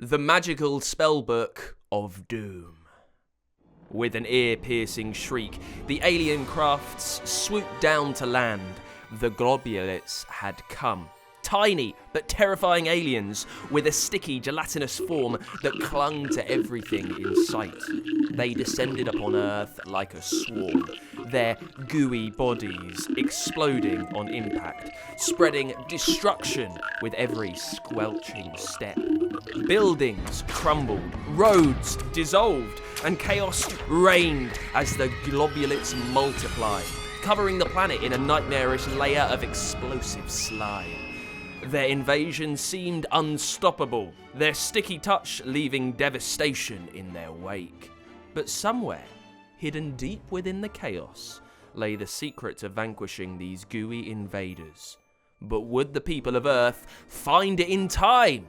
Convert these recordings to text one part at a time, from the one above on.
The Magical Spellbook of Doom. With an ear-piercing shriek, the alien crafts swooped down to land. The globulets had come. Tiny but terrifying aliens with a sticky, gelatinous form that clung to everything in sight. They descended upon Earth like a swarm, their gooey bodies exploding on impact, spreading destruction with every squelching step. Buildings crumbled, roads dissolved, and chaos reigned as the globulets multiplied, covering the planet in a nightmarish layer of explosive slime. Their invasion seemed unstoppable, their sticky touch leaving devastation in their wake. But somewhere, hidden deep within the chaos, lay the secret to vanquishing these gooey invaders. But would the people of Earth find it in time?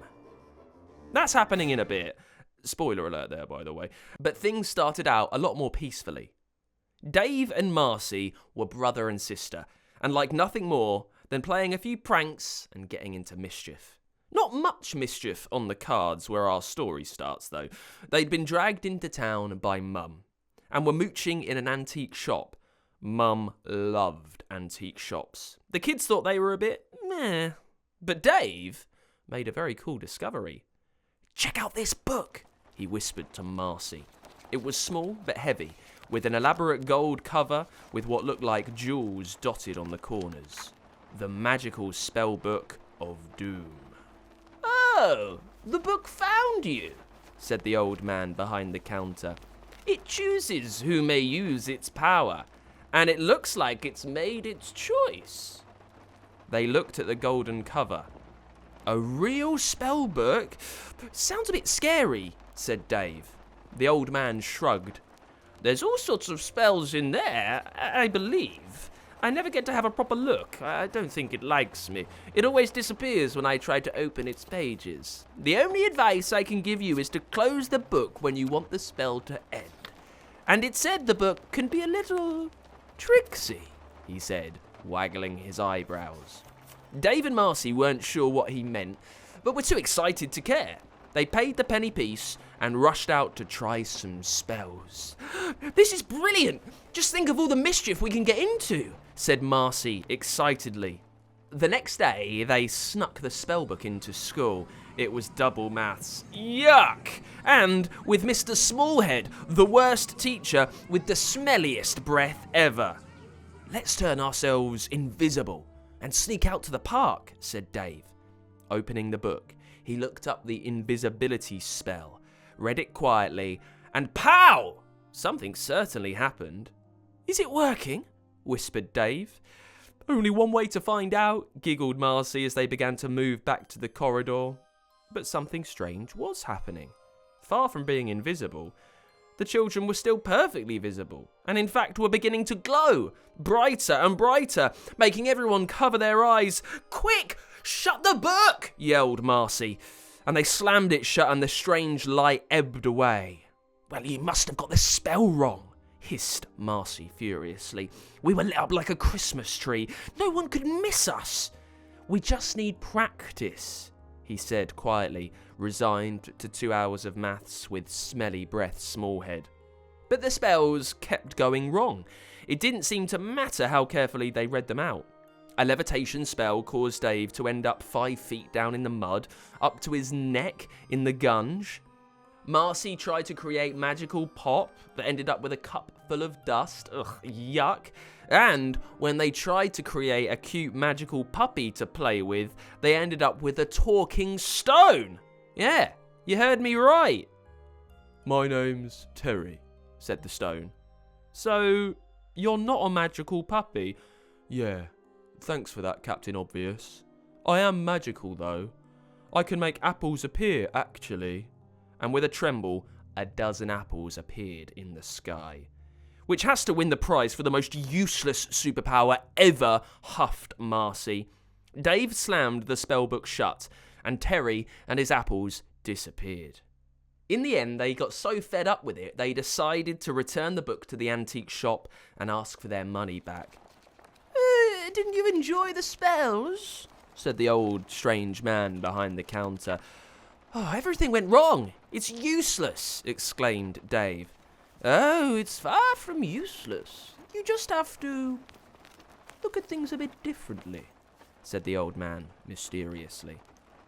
That's happening in a bit. Spoiler alert there, by the way. But things started out a lot more peacefully. Dave and Marcie were brother and sister, and like nothing more than playing a few pranks and getting into mischief. Not much mischief on the cards where our story starts, though. They'd been dragged into town by Mum, and were mooching in an antique shop. Mum loved antique shops. The kids thought they were a bit meh. But Dave made a very cool discovery. "Check out this book," he whispered to Marcie. It was small but heavy, with an elaborate gold cover with what looked like jewels dotted on the corners. The Magical Spellbook of Doom. "Oh, the book found you," said the old man behind the counter. "It chooses who may use its power, and it looks like it's made its choice." They looked at the golden cover. "A real spellbook? Sounds a bit scary," said Dave. The old man shrugged. "There's all sorts of spells in there, I believe. I never get to have a proper look. I don't think it likes me. It always disappears when I try to open its pages. The only advice I can give you is to close the book when you want the spell to end. And it said the book can be a little tricksy," he said, waggling his eyebrows. Dave and Marcie weren't sure what he meant, but were too excited to care. They paid the penny piece and rushed out to try some spells. "This is brilliant! Just think of all the mischief we can get into," said Marcie excitedly. The next day, they snuck the spellbook into school. It was double maths. Yuck! And with Mr. Smallhead, the worst teacher with the smelliest breath ever. "Let's turn ourselves invisible and sneak out to the park," said Dave. Opening the book, he looked up the invisibility spell, read it quietly, and pow! Something certainly happened. "Is it working?" whispered Dave. "Only one way to find out," giggled Marcie as they began to move back to the corridor. But something strange was happening. Far from being invisible, the children were still perfectly visible, and in fact were beginning to glow, brighter and brighter, making everyone cover their eyes. "Quick! Shut the book!" yelled Marcie, and they slammed it shut and the strange light ebbed away. "Well, you must have got the spell wrong," hissed Marcie furiously. "We were lit up like a Christmas tree. No one could miss us." "We just need practice," he said quietly, resigned to 2 hours of maths with smelly breath Smallhead. But the spells kept going wrong. It didn't seem to matter how carefully they read them out. A levitation spell caused Dave to end up 5 feet down in the mud, up to his neck in the gunge. Marcie tried to create magical pop, but ended up with a cup full of dust. Ugh, yuck. And when they tried to create a cute magical puppy to play with, they ended up with a talking stone. Yeah, you heard me right. "My name's Terry," said the stone. "So, you're not a magical puppy?" "Yeah. Thanks for that, Captain Obvious. I am magical, though. I can make apples appear, actually." And with a tremble, a dozen apples appeared in the sky. "Which has to win the prize for the most useless superpower ever," huffed Marcie. Dave slammed the spellbook shut, and Terry and his apples disappeared. In the end, they got so fed up with it, they decided to return the book to the antique shop and ask for their money back. "Didn't you enjoy the spells?" said the old strange man behind the counter. Oh, everything went wrong. It's useless, exclaimed Dave. Oh, it's far from useless. You just have to look at things a bit differently, said the old man mysteriously.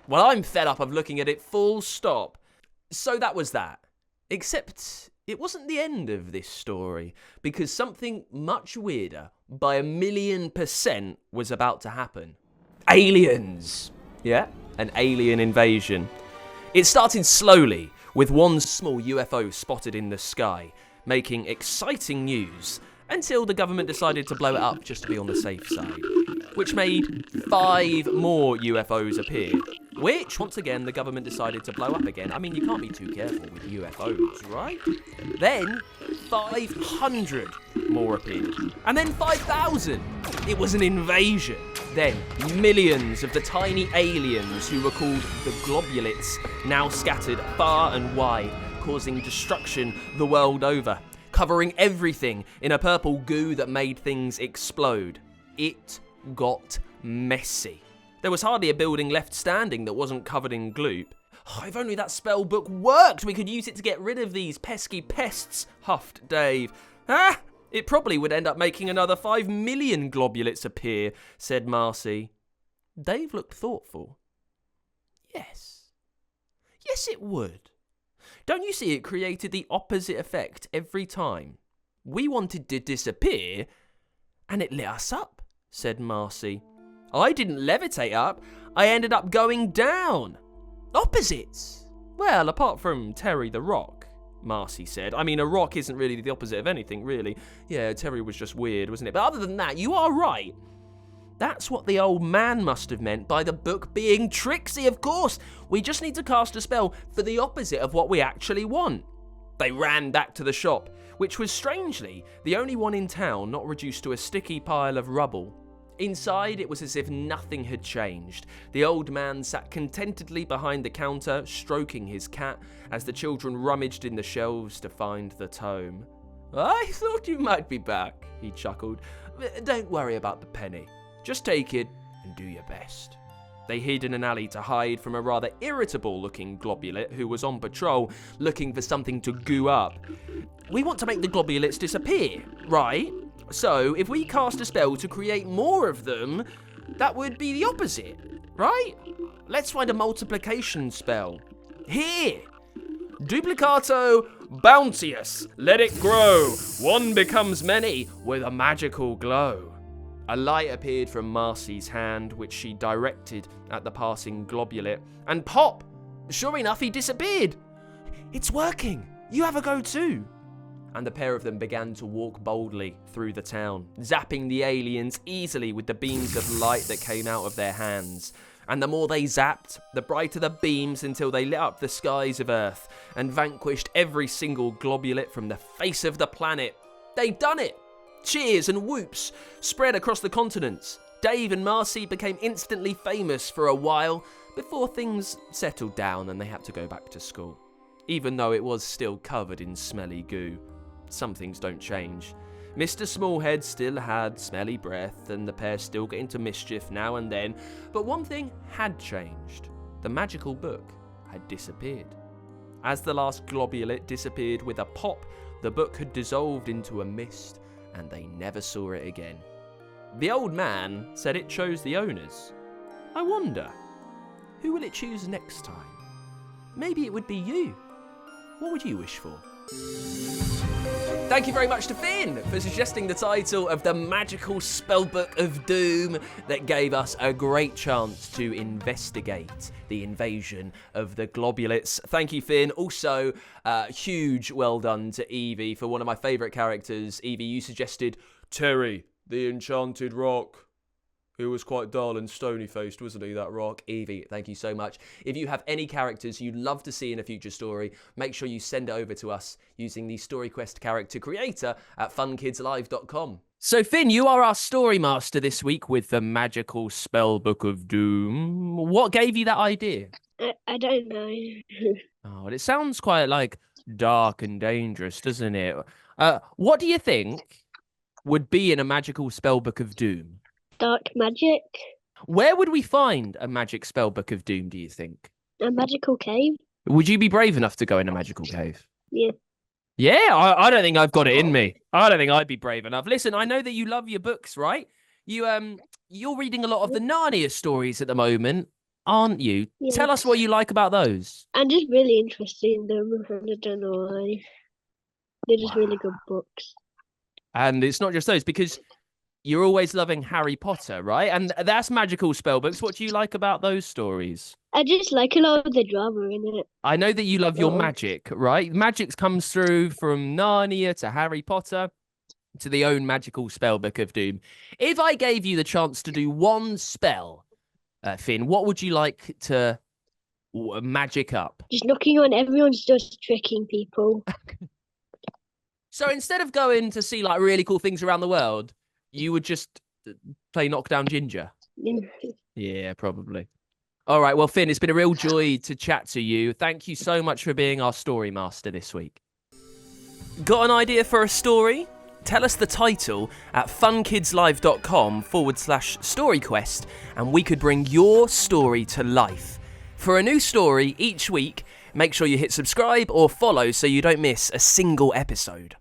Well, I'm fed up of looking at it full stop. So that was that. Except it wasn't the end of this story, because something much weirder, by 1,000,000%, was about to happen. Aliens! Yeah, an alien invasion. It started slowly, with one small UFO spotted in the sky, making exciting news, until the government decided to blow it up just to be on the safe side, which made 5 more UFOs appear, which, once again, the government decided to blow up again. I mean, you can't be too careful with UFOs, right? Then, 500 more appeared, and then 5,000. It was an invasion. Then, millions of the tiny aliens who were called the globulates now scattered far and wide, causing destruction the world over, covering everything in a purple goo that made things explode. It got messy. There was hardly a building left standing that wasn't covered in gloop. Oh, if only that spell book worked, we could use it to get rid of these pesky pests, huffed Dave. Ah! It probably would end up making another 5 million globulates appear, said Marcie. Dave looked thoughtful. Yes. Yes, it would. Don't you see it created the opposite effect every time? We wanted to disappear, and it lit us up, said Marcie. I didn't levitate up, I ended up going down. Opposites? Well, apart from Terry the Rock, Marcie said. I mean, a rock isn't really the opposite of anything, really. Yeah, Terry was just weird, wasn't it? But other than that, you are right. That's what the old man must have meant by the book being tricksy, of course. We just need to cast a spell for the opposite of what we actually want. They ran back to the shop, which was strangely the only one in town not reduced to a sticky pile of rubble. Inside, it was as if nothing had changed. The old man sat contentedly behind the counter, stroking his cat, as the children rummaged in the shelves to find the tome. I thought you might be back, he chuckled. Don't worry about the penny. Just take it and do your best. They hid in an alley to hide from a rather irritable-looking globulate who was on patrol, looking for something to goo up. We want to make the globulates disappear, right? So, if we cast a spell to create more of them, that would be the opposite, right? Let's find a multiplication spell. Here! Duplicato bounteous. Let it grow. One becomes many with a magical glow. A light appeared from Marcie's hand, which she directed at the passing globulate, and pop! Sure enough, he disappeared. It's working. You have a go too. And the pair of them began to walk boldly through the town, zapping the aliens easily with the beams of light that came out of their hands. And the more they zapped, the brighter the beams until they lit up the skies of Earth and vanquished every single globulate from the face of the planet. They'd done it! Cheers and whoops spread across the continents. Dave and Marcie became instantly famous for a while before things settled down and they had to go back to school. Even though it was still covered in smelly goo. Some things don't change. Mr. Smallhead still had smelly breath, and the pair still get into mischief now and then, but one thing had changed. The magical book had disappeared. As the last globulate disappeared with a pop, the book had dissolved into a mist, and they never saw it again. The old man said it chose the owners. I wonder, who will it choose next time? Maybe it would be you. What would you wish for? Thank you very much to Finn for suggesting the title of the magical spellbook of Doom that gave us a great chance to investigate the invasion of the globulates. Thank you, Finn. Also, huge well done to Evie for one of my favourite characters. Evie, you suggested Terry, the Enchanted Rock. He was quite dull and stony-faced, wasn't he, that rock? Evie, thank you so much. If you have any characters you'd love to see in a future story, make sure you send it over to us using the StoryQuest character creator at funkidslive.com. So, Finn, you are our story master this week with the magical spellbook of Doom. What gave you that idea? I don't know. Oh, it sounds quite, like, dark and dangerous, doesn't it? What do you think would be in a magical spellbook of Doom? Dark magic. Where would we find a magic spellbook of Doom, do you think? A magical cave? Would you be brave enough to go in a magical cave? Yeah. Yeah, I don't think I've got it in me. I don't think I'd be brave enough. Listen, I know that you love your books, right? You're reading a lot of the Narnia stories at the moment, aren't you? Yeah. Tell us what you like about those. I'm just really interested in them, and I don't know why. They're just really good books. And it's not just those, because you're always loving Harry Potter, right? And that's magical spell books. What do you like about those stories? I just like a lot of the drama in it. I know that you love your magic, right? Magic comes through from Narnia to Harry Potter to the own magical spellbook of doom. If I gave you the chance to do one spell, Finn, what would you like to magic up? Just knocking on everyone's just tricking people. So instead of going to see like really cool things around the world, you would just play Knockdown Ginger? Yeah, probably. All right, well, Finn, it's been a real joy to chat to you. Thank you so much for being our story master this week. Got an idea for a story? Tell us the title at funkidslive.com/storyquest and we could bring your story to life. For a new story each week, make sure you hit subscribe or follow so you don't miss a single episode.